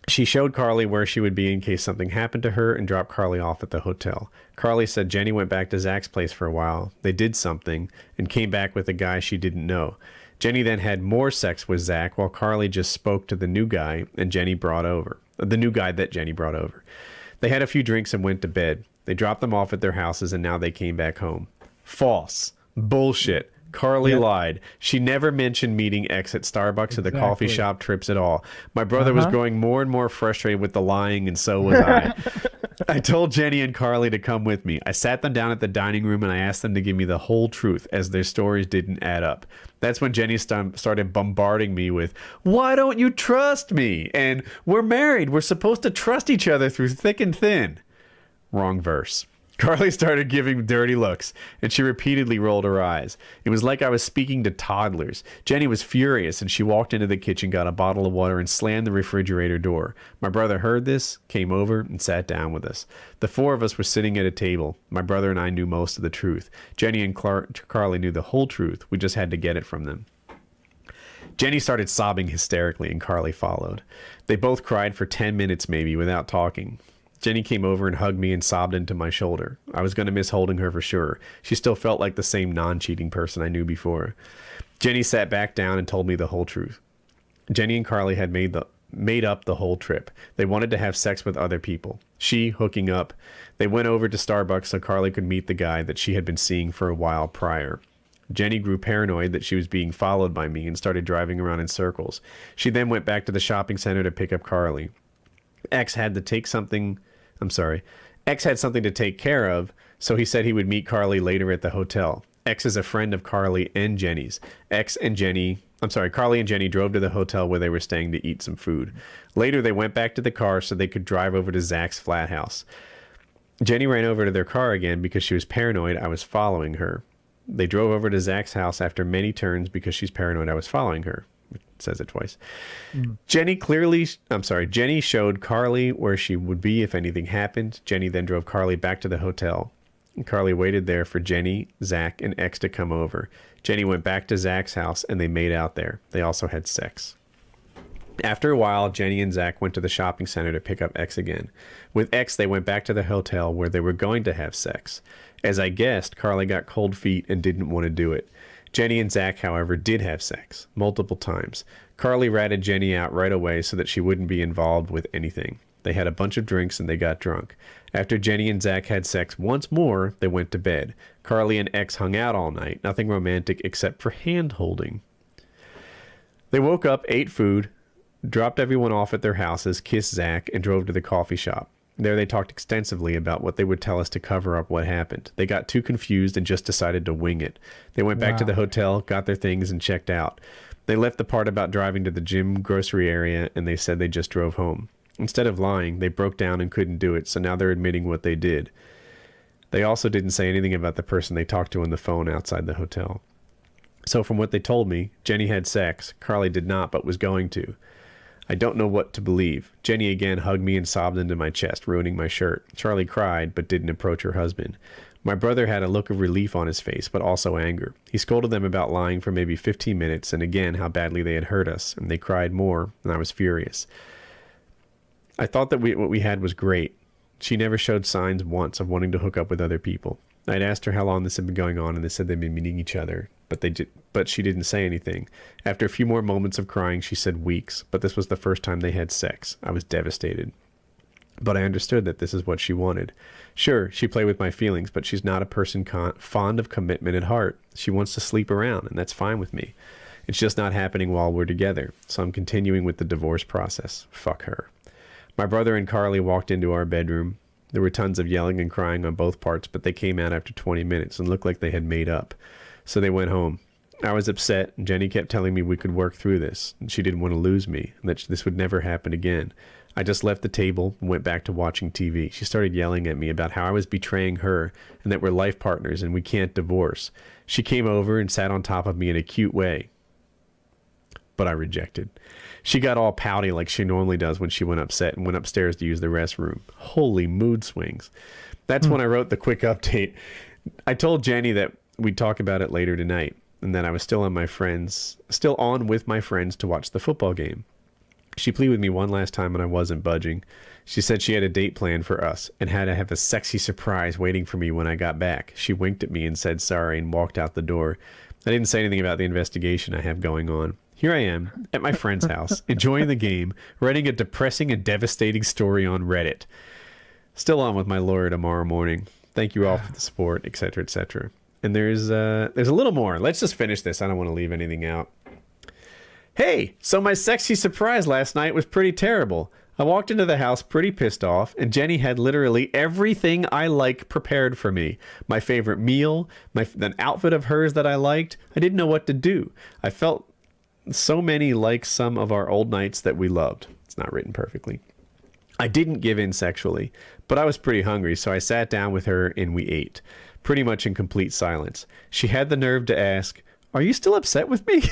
[SPEAKER 2] she showed Carly where she would be in case something happened to her and dropped Carly off at the hotel. Carly said Jenny went back to Zach's place for a while. They did something and came back with a guy she didn't know. Jenny then had more sex with Zach while Carly just spoke to the new guy and Jenny brought over. The new guy that Jenny brought over. They had a few drinks and went to bed. They dropped them off at their houses and now they came back home. False. Bullshit. Carly lied. She never mentioned meeting X at Starbucks or the coffee shop trips at all. My brother was growing more and more frustrated with the lying, and so was I. I told Jenny and Carly to come with me. I sat them down at the dining room and I asked them to give me the whole truth, as their stories didn't add up. That's when Jenny started bombarding me with, "Why don't you trust me?" And "We're married. We're supposed to trust each other through thick and thin." Wrong verse. Carly started giving dirty looks, and she repeatedly rolled her eyes. It was like I was speaking to toddlers. Jenny was furious, and she walked into the kitchen, got a bottle of water, and slammed the refrigerator door. My brother heard this, came over, and sat down with us. The four of us were sitting at a table. My brother and I knew most of the truth. Jenny and Carly knew the whole truth. We just had to get it from them. Jenny started sobbing hysterically, and Carly followed. They both cried for 10 minutes maybe without talking. Jenny came over and hugged me and sobbed into my shoulder. I was going to miss holding her for sure. She still felt like the same non-cheating person I knew before. Jenny sat back down and told me the whole truth. Jenny and Carly had made up the whole trip. They wanted to have sex with other people. She hooking up. They went over to Starbucks so Carly could meet the guy that she had been seeing for a while prior. Jenny grew paranoid that she was being followed by me and started driving around in circles. She then went back to the shopping center to pick up Carly. X had something to take care of, so he said he would meet Carly later at the hotel. X is a friend of Carly and Jenny's. Carly and Jenny drove to the hotel where they were staying to eat some food. Later, they went back to the car so they could drive over to Zach's flat house. Jenny ran over to their car again because she was paranoid I was following her. They drove over to Zach's house after many turns because she's paranoid I was following her. It says it twice. Jenny showed Carly where she would be if anything happened. Jenny then drove Carly back to the hotel. Carly waited there for Jenny, Zach, and X to come over. Jenny went back to Zach's house and they made out there. They also had sex. After a while, Jenny and Zach went to the shopping center to pick up X again. With X, they went back to the hotel where they were going to have sex. As I guessed, Carly got cold feet and didn't want to do it. Jenny and Zach, however, did have sex, multiple times. Carly ratted Jenny out right away so that she wouldn't be involved with anything. They had a bunch of drinks and they got drunk. After Jenny and Zach had sex once more, they went to bed. Carly and X hung out all night, nothing romantic except for hand-holding. They woke up, ate food, dropped everyone off at their houses, kissed Zach, and drove to the coffee shop. There they talked extensively about what they would tell us to cover up what happened. They got too confused and just decided to wing it. They went back to the hotel, got their things, and checked out. They left the part about driving to the gym grocery area, and they said they just drove home. Instead of lying, they broke down and couldn't do it, so now they're admitting what they did. They also didn't say anything about the person they talked to on the phone outside the hotel. So from what they told me, Jenny had sex. Carly did not, but was going to. I don't know what to believe. Jenny again hugged me and sobbed into my chest, ruining my shirt. Charlie cried, but didn't approach her husband. My brother had a look of relief on his face, but also anger. He scolded them about lying for maybe 15 minutes, and again how badly they had hurt us, and they cried more, and I was furious. I thought that what we had was great. She never showed signs once of wanting to hook up with other people. I'd asked her how long this had been going on, and they said they'd been meeting each other, but she didn't say anything. After a few more moments of crying, she said weeks, but this was the first time they had sex. I was devastated. But I understood that this is what she wanted. Sure, she played with my feelings, but she's not a person fond of commitment at heart. She wants to sleep around, and that's fine with me. It's just not happening while we're together, so I'm continuing with the divorce process. Fuck her. My brother and Carly walked into our bedroom. There were tons of yelling and crying on both parts, but they came out after 20 minutes and looked like they had made up. So they went home. I was upset, and Jenny kept telling me we could work through this, and she didn't want to lose me, and that this would never happen again. I just left the table and went back to watching TV. She started yelling at me about how I was betraying her and that we're life partners and we can't divorce. She came over and sat on top of me in a cute way, but I rejected. She got all pouty like she normally does when she went upset and went upstairs to use the restroom. Holy mood swings. That's when I wrote the quick update. I told Jenny that we'd talk about it later tonight and that I was still on with my friends to watch the football game. She pleaded with me one last time and I wasn't budging. She said she had a date planned for us and had to have a sexy surprise waiting for me when I got back. She winked at me and said sorry and walked out the door. I didn't say anything about the investigation I have going on. Here I am at my friend's house, enjoying the game, writing a depressing and devastating story on Reddit. Still on with my lawyer tomorrow morning. Thank you all for the support, etc., etc. And there's a little more. Let's just finish this. I don't want to leave anything out. Hey, so my sexy surprise last night was pretty terrible. I walked into the house pretty pissed off, and Jenny had literally everything I like prepared for me. My favorite meal, an outfit of hers that I liked. I didn't know what to do. I felt so many like some of our old nights that we loved. It's not written perfectly. I didn't give in sexually, but I was pretty hungry, so I sat down with her and we ate, pretty much in complete silence. She had the nerve to ask, "Are you still upset with me?"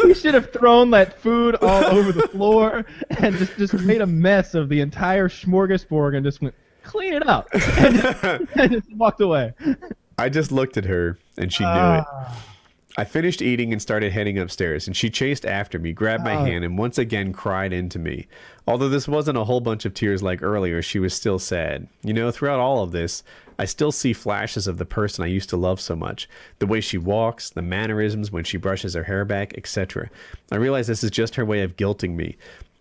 [SPEAKER 1] We should have thrown that food all over the floor and just made a mess of the entire smorgasbord and just went, clean it up. And just walked away.
[SPEAKER 2] I just looked at her and she knew it. I finished eating and started heading upstairs, and she chased after me, grabbed my hand, and once again cried into me. Although this wasn't a whole bunch of tears like earlier, she was still sad. You know, throughout all of this, I still see flashes of the person I used to love so much. The way she walks, the mannerisms when she brushes her hair back, etc. I realize this is just her way of guilting me.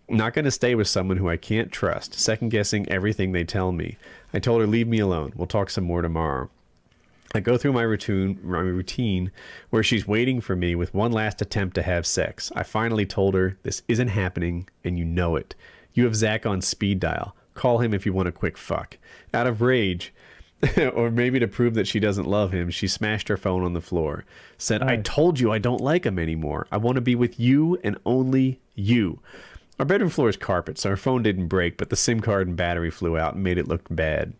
[SPEAKER 2] I'm not going to stay with someone who I can't trust, second-guessing everything they tell me. I told her, leave me alone. We'll talk some more tomorrow. I go through my routine where she's waiting for me with one last attempt to have sex. I finally told her, this isn't happening, and you know it. You have Zach on speed dial. Call him if you want a quick fuck. Out of rage, or maybe to prove that she doesn't love him, she smashed her phone on the floor. Said, I told you I don't like him anymore. I want to be with you and only you. Our bedroom floor is carpet, so our phone didn't break, but the SIM card and battery flew out and made it look bad.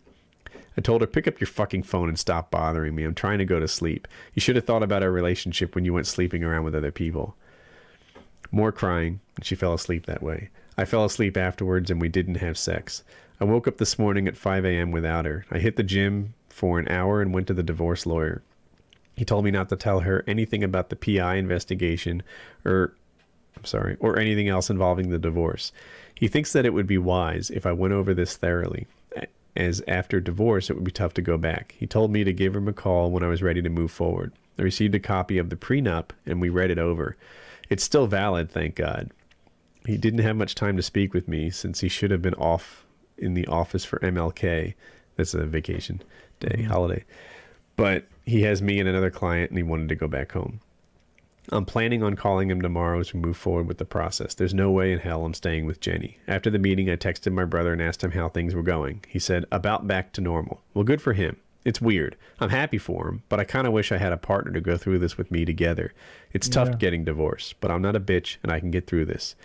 [SPEAKER 2] I told her, pick up your fucking phone and stop bothering me. I'm trying to go to sleep. You should have thought about our relationship when you went sleeping around with other people. More crying, and she fell asleep that way. I fell asleep afterwards, and we didn't have sex. I woke up this morning at 5 a.m. without her. I hit the gym for an hour and went to the divorce lawyer. He told me not to tell her anything about the PI investigation or anything else involving the divorce. He thinks that it would be wise if I went over this thoroughly, as after divorce it would be tough to go back. He told me to give him a call when I was ready to move forward. I received a copy of the prenup and we read it over. It's still valid, thank God. He didn't have much time to speak with me since he should have been off in the office for MLK. That's a vacation day, holiday. But he has me and another client and he wanted to go back home. I'm planning on calling him tomorrow as we move forward with the process. There's no way in hell I'm staying with Jenny. After the meeting, I texted my brother and asked him how things were going. He said, about back to normal. Well, good for him. It's weird. I'm happy for him, but I kind of wish I had a partner to go through this with me together. It's tough getting divorced, but I'm not a bitch and I can get through this.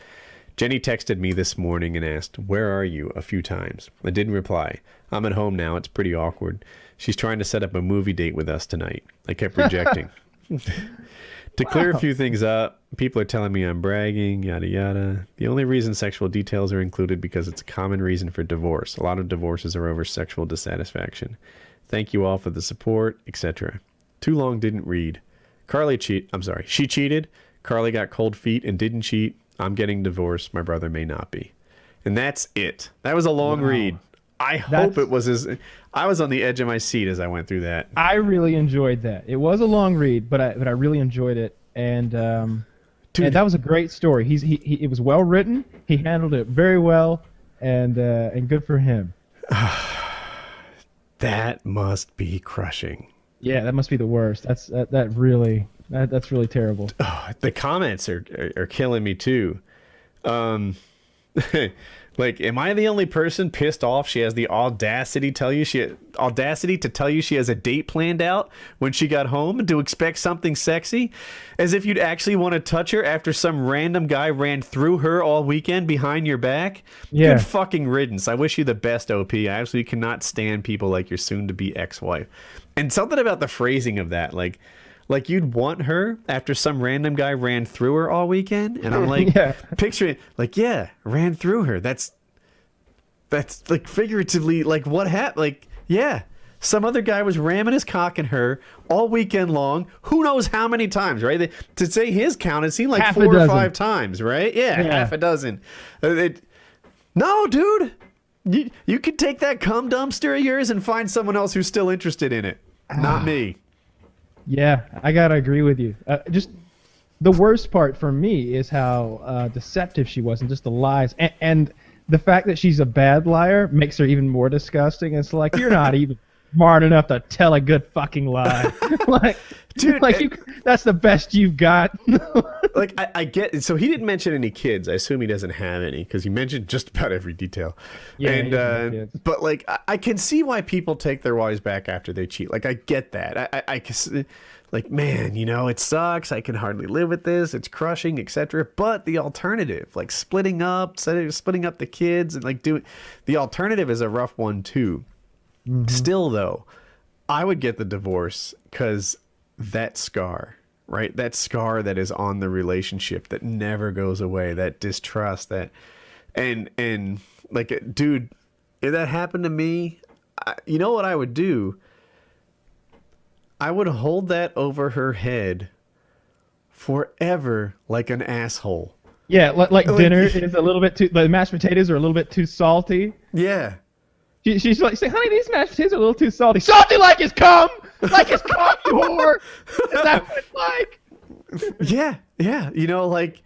[SPEAKER 2] Jenny texted me this morning and asked, where are you, a few times. I didn't reply. I'm at home now. It's pretty awkward. She's trying to set up a movie date with us tonight. I kept rejecting. To clear a few things up, people are telling me I'm bragging, yada yada. The only reason sexual details are included because it's a common reason for divorce. A lot of divorces are over sexual dissatisfaction. Thank you all for the support, etc. Too long didn't read. She cheated. Carly got cold feet and didn't cheat. I'm getting divorced. My brother may not be. And that's it. That was a long read. I hope it was I was on the edge of my seat as I went through that.
[SPEAKER 1] I really enjoyed that. It was a long read, but I really enjoyed it, and and that was a great story. It was well written. He handled it very well, and good for him.
[SPEAKER 2] That must be crushing.
[SPEAKER 1] Yeah, that must be the worst. That's really terrible.
[SPEAKER 2] Oh, the comments are killing me too. Like, am I the only person pissed off she has the audacity to tell you she has a date planned out when she got home and to expect something sexy? As if you'd actually want to touch her after some random guy ran through her all weekend behind your back?
[SPEAKER 1] Yeah.
[SPEAKER 2] Good fucking riddance. I wish you the best, OP. I absolutely cannot stand people like your soon-to-be ex-wife. And something about the phrasing of that, like you'd want her after some random guy ran through her all weekend, and I'm like,
[SPEAKER 1] Yeah.
[SPEAKER 2] picturing like, yeah, ran through her. That's like figuratively like what happened. Like, yeah, some other guy was ramming his cock in her all weekend long. Who knows how many times, right? To say his count, it seemed like
[SPEAKER 1] Half a
[SPEAKER 2] 4 or
[SPEAKER 1] dozen.
[SPEAKER 2] 5 times, right? Yeah, half a dozen. No, dude, you could take that cum dumpster of yours and find someone else who's still interested in it. Not me.
[SPEAKER 1] Yeah, I gotta agree with you. Just the worst part for me is how deceptive she was, and just the lies, and the fact that she's a bad liar makes her even more disgusting. It's like, you're not even smart enough to tell a good fucking lie. Like,
[SPEAKER 2] Dude,
[SPEAKER 1] that's the best you've got.
[SPEAKER 2] Like, I get it. So he didn't mention any kids. I assume he doesn't have any because he mentioned just about every detail.
[SPEAKER 1] Yeah,
[SPEAKER 2] and
[SPEAKER 1] he doesn't have kids.
[SPEAKER 2] but like, I can see why people take their wives back after they cheat. Like, I get that. I can, like, man, you know, it sucks. I can hardly live with this. It's crushing, etc. But the alternative, like splitting up the kids, and like doing the alternative is a rough one too. Mm-hmm. Still, though, I would get the divorce because that scar, right? That scar that is on the relationship that never goes away, that distrust, that, and like, dude, if that happened to me, you know what I would do? I would hold that over her head forever like an asshole.
[SPEAKER 1] Yeah, like dinner is a little bit too. The mashed potatoes are a little bit too salty.
[SPEAKER 2] Yeah.
[SPEAKER 1] She's like, honey, these mashed potatoes are a little too salty. Salty like his cum! Like his cum, you whore! Is that what it's like?
[SPEAKER 2] Yeah. You know, like,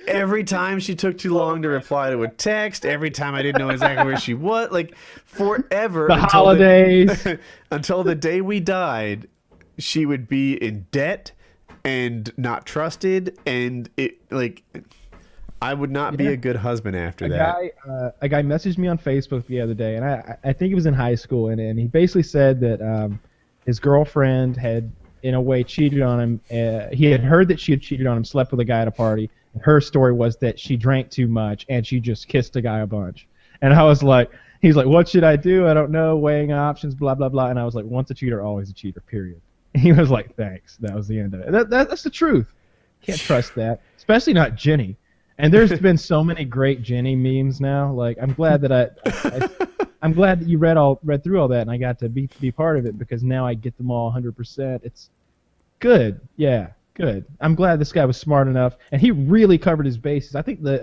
[SPEAKER 2] every time she took too long to reply to a text, every time I didn't know exactly where she was, like, forever.
[SPEAKER 1] The holidays.
[SPEAKER 2] Until the day we died, she would be in debt and not trusted, and it, like, I would not be a good husband after that.
[SPEAKER 1] A guy messaged me on Facebook the other day, and I think he was in high school, and he basically said that his girlfriend had, in a way, cheated on him. He had heard that she had cheated on him, slept with a guy at a party. And her story was that she drank too much, and she just kissed a guy a bunch. And I was like, he's like, what should I do? I don't know, weighing options, blah, blah, blah. And I was like, once a cheater, always a cheater, period. And he was like, thanks. That was the end of it. That's the truth. Can't trust that, especially not Jenny. And there's been so many great Jenny memes now. Like, I'm glad that I'm glad that you read through all that, and I got to be part of it, because now I get them all 100%. It's good. Yeah, good. I'm glad this guy was smart enough, and he really covered his bases. I think the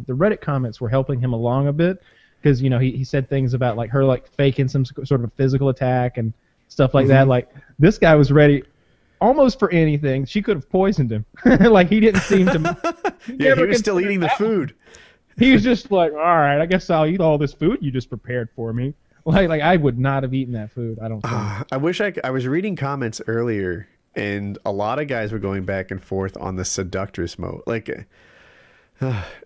[SPEAKER 1] Reddit comments were helping him along a bit, because, you know, he said things about, like, her, like, faking some sort of physical attack and stuff like that. Like, this guy was ready almost for anything. She could have poisoned him. Like, he didn't seem to.
[SPEAKER 2] He was still eating the food.
[SPEAKER 1] He was just like, all right, I guess I'll eat all this food you just prepared for me. Like I would not have eaten that food. I don't think.
[SPEAKER 2] I wish I was reading comments earlier, and a lot of guys were going back and forth on the seductress mode. Like,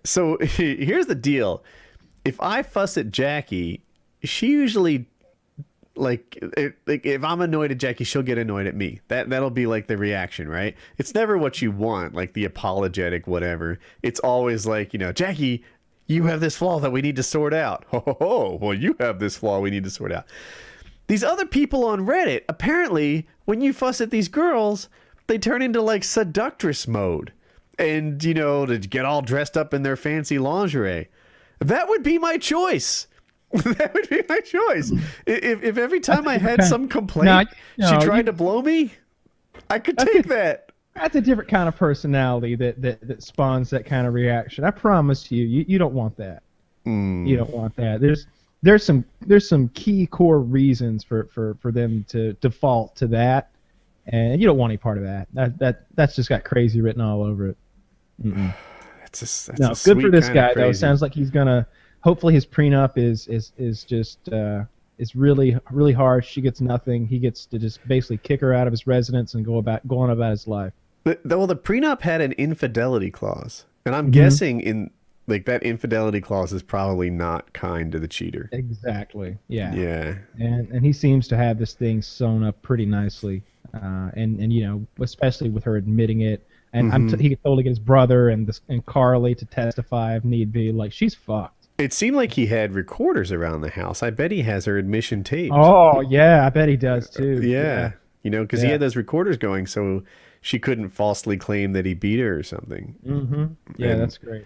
[SPEAKER 2] so here's the deal: if I fuss at Jackie, she usually, like if I'm annoyed at Jackie, she'll get annoyed at me. That'll be like the reaction, right? It's never what you want, like the apologetic whatever. It's always like, you know, Jackie, you have this flaw that we need to sort out. Oh, well, you have this flaw we need to sort out. These other people on Reddit, apparently, when you fuss at these girls, they turn into like seductress mode, and, you know, to get all dressed up in their fancy lingerie. That would be my choice. That would be my choice. If every time I had some complaint, she tried to blow me, I could take that.
[SPEAKER 1] That's a different kind of personality that spawns that kind of reaction. I promise you don't want that. You don't want that. There's some key core reasons for them to default to that, and you don't want any part of that. That's just got crazy written all over it.
[SPEAKER 2] That's
[SPEAKER 1] no, good for this guy though. It sounds like he's gonna. Hopefully his prenup is really harsh. She gets nothing. He gets to just basically kick her out of his residence and go on about his life.
[SPEAKER 2] Well, the prenup had an infidelity clause, and I'm guessing in Like that infidelity clause is probably not kind to the cheater.
[SPEAKER 1] Exactly. Yeah.
[SPEAKER 2] Yeah.
[SPEAKER 1] And he seems to have this thing sewn up pretty nicely. And you know, especially with her admitting it. And he could totally get his brother and Carly to testify if need be. Like, she's fucked.
[SPEAKER 2] It seemed like he had recorders around the house. I bet he has her admission taped.
[SPEAKER 1] Oh yeah, I bet he does too.
[SPEAKER 2] Yeah. You know, because he had those recorders going, so she couldn't falsely claim that he beat her or something.
[SPEAKER 1] Mm-hmm. Yeah, that's great.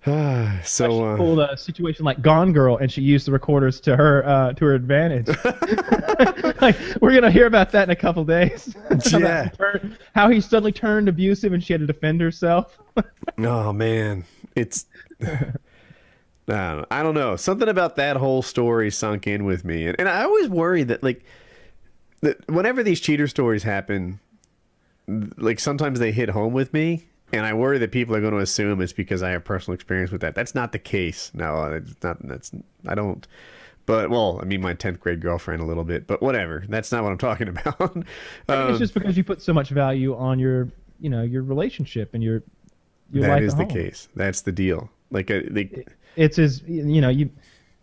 [SPEAKER 2] So
[SPEAKER 1] She pulled a situation like Gone Girl, and she used the recorders to her advantage. Like, we're gonna hear about that in a couple days.
[SPEAKER 2] Yeah.
[SPEAKER 1] How he suddenly turned abusive, and she had to defend herself.
[SPEAKER 2] Oh man, it's I don't know. Something about that whole story sunk in with me, and I always worry that that whenever these cheater stories happen, like sometimes they hit home with me. And I worry that people are going to assume it's because I have personal experience with that. That's not the case. No, it's not. I don't. But, well, I mean, my 10th grade girlfriend a little bit, but whatever. That's not what I'm talking about.
[SPEAKER 1] I think it's just because you put so much value on your relationship and your life
[SPEAKER 2] that is
[SPEAKER 1] at
[SPEAKER 2] the
[SPEAKER 1] home.
[SPEAKER 2] case. That's the deal.
[SPEAKER 1] It's his,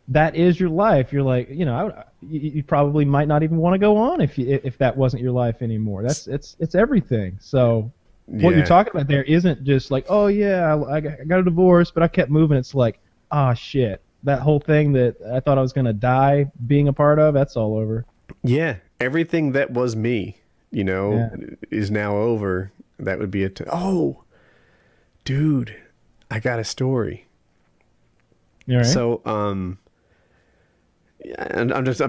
[SPEAKER 1] that is your life. You're like, you probably might not even want to go on if that wasn't your life anymore. It's everything. So. What you're talking about there isn't just like, oh yeah, I got a divorce, but I kept moving. It's like, ah, shit, that whole thing that I thought I was gonna die being a part of, that's all over.
[SPEAKER 2] Yeah, everything that was me, is now over. That would be oh, dude, I got a story.
[SPEAKER 1] You all right?
[SPEAKER 2] So, I'm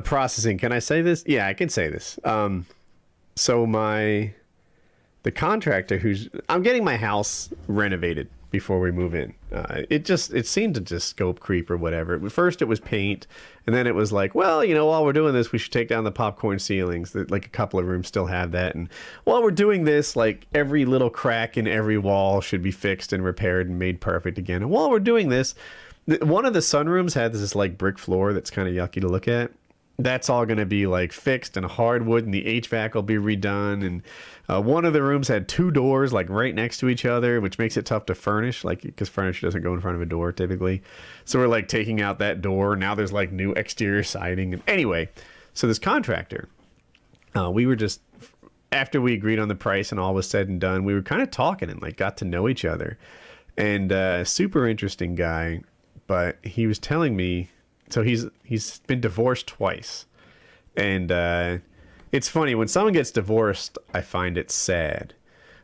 [SPEAKER 2] processing. Can I say this? Yeah, I can say this. So the contractor I'm getting my house renovated before we move in. It seemed to just scope creep or whatever. First it was paint, and then it was like, well, while we're doing this, we should take down the popcorn ceilings. Like a couple of rooms still have that. And while we're doing this, like every little crack in every wall should be fixed and repaired and made perfect again. And while we're doing this, one of the sunrooms had this like brick floor that's kind of yucky to look at. That's all going to be like fixed and hardwood, and the HVAC will be redone. And one of the rooms had 2 doors like right next to each other, which makes it tough to furnish, like because furniture doesn't go in front of a door typically. So we're like taking out that door. Now there's like new exterior siding. And anyway, so this contractor, we were just, after we agreed on the price and all was said and done, we were kind of talking and like got to know each other. And super interesting guy, but he was telling me. So he's been divorced twice, and it's funny when someone gets divorced. I find it sad.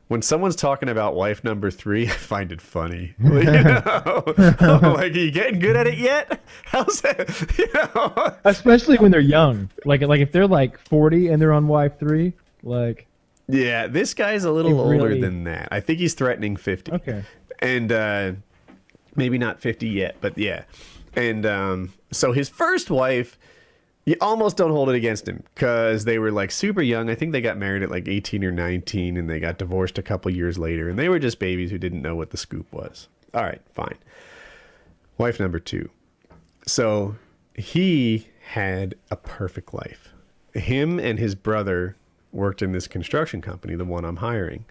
[SPEAKER 2] When someone's talking about wife number 3, I find it funny. Like, are you getting good at it yet? How's that?
[SPEAKER 1] Especially when they're young, like if they're like 40 and they're on wife 3, like.
[SPEAKER 2] Yeah, this guy's a little older than that. I think he's threatening 50.
[SPEAKER 1] Okay.
[SPEAKER 2] And maybe not 50 yet, but yeah. And so his first wife, you almost don't hold it against him because they were like super young. I think they got married at like 18 or 19 and they got divorced a couple years later. And they were just babies who didn't know what the scoop was. All right, fine. Wife number 2. So he had a perfect life. Him and his brother worked in this construction company, the one I'm hiring.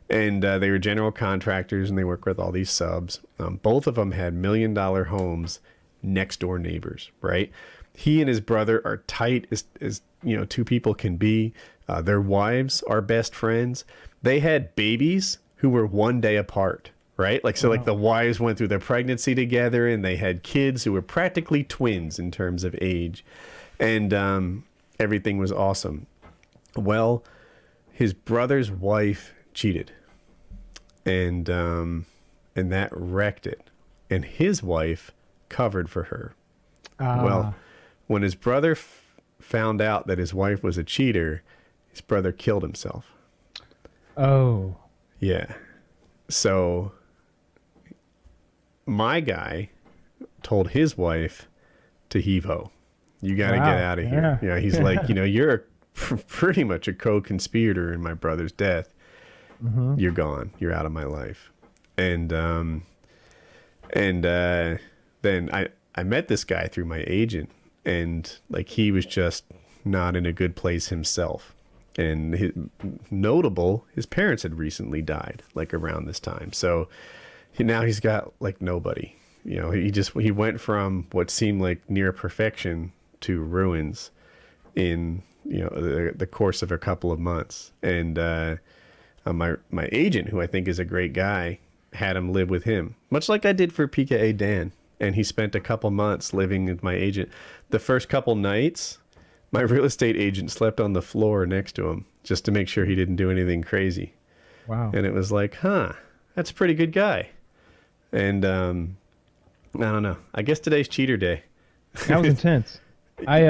[SPEAKER 2] And they were general contractors and they worked with all these subs. Both of them had $1 million homes. Next door neighbors, right? He and his brother are tight as 2 people can be. Their wives are best friends. They had babies who were 1 day apart, right? Like, so like the wives went through their pregnancy together and they had kids who were practically twins in terms of age. And everything was awesome. Well, his brother's wife cheated. And that wrecked it. And his wife covered for her. Well, when his brother found out that his wife was a cheater, his brother killed himself.
[SPEAKER 1] Oh.
[SPEAKER 2] Yeah. So my guy told his wife to heave-ho. You got to get out of here. Yeah, he's like, you're pretty much a co-conspirator in my brother's death. Mm-hmm. You're gone. You're out of my life. And then I met this guy through my agent, and like he was just not in a good place himself. And his parents had recently died like around this time. So now he's got like nobody. You know, he went from what seemed like near perfection to ruins in, you know, the course of a couple of months. And my agent, who I think is a great guy, had him live with him, much like I did for PKA Dan. And he spent a couple months living with my agent. The first couple nights, my real estate agent slept on the floor next to him just to make sure he didn't do anything crazy.
[SPEAKER 1] Wow.
[SPEAKER 2] And it was like, that's a pretty good guy. And I don't know. I guess today's cheater day.
[SPEAKER 1] That was intense. I